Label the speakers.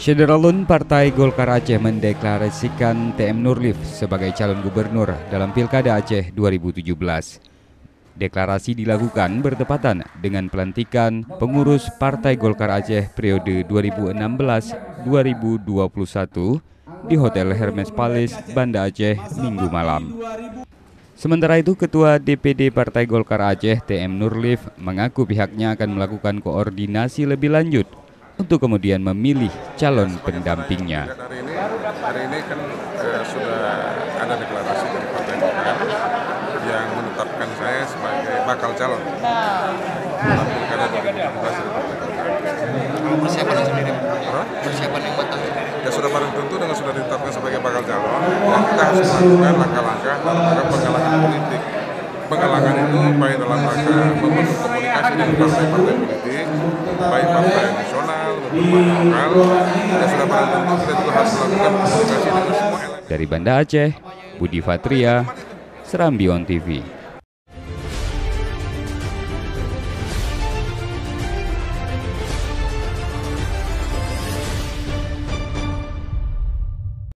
Speaker 1: Syederalun Partai Golkar Aceh mendeklarasikan TM Nurlif sebagai calon gubernur dalam Pilkada Aceh 2017. Deklarasi dilakukan bertepatan dengan pelantikan pengurus Partai Golkar Aceh periode 2016-2021 di Hotel Hermes Palace, Banda Aceh, Minggu malam. Sementara itu, Ketua DPD Partai Golkar Aceh TM Nurlif mengaku pihaknya akan melakukan koordinasi lebih lanjut untuk kemudian memilih calon pendampingnya.
Speaker 2: Hari ini kan sudah ada deklarasi dari Partai Golkar yang menetapkan saya sebagai bakal calon dalam Pilkada 2017 dari Partai Golkar.
Speaker 3: Persiapan sendiri, persiapan yang matang.
Speaker 2: Ya sudah barang tentu dengan sudah ditetapkan sebagai bakal calon, ya kita harus melakukan langkah-langkah dalam rangka penggalangan politik. Penggalangan itu baik dalam rangka membangun komunikasi dengan partai-partai politik, baik partai nasional maupun lokal. Ya sudah barang tentu kita juga harus melakukan komunikasi dengan semua elemen.
Speaker 1: Dari Banda Aceh, Budi Fatria, Serambi On TV.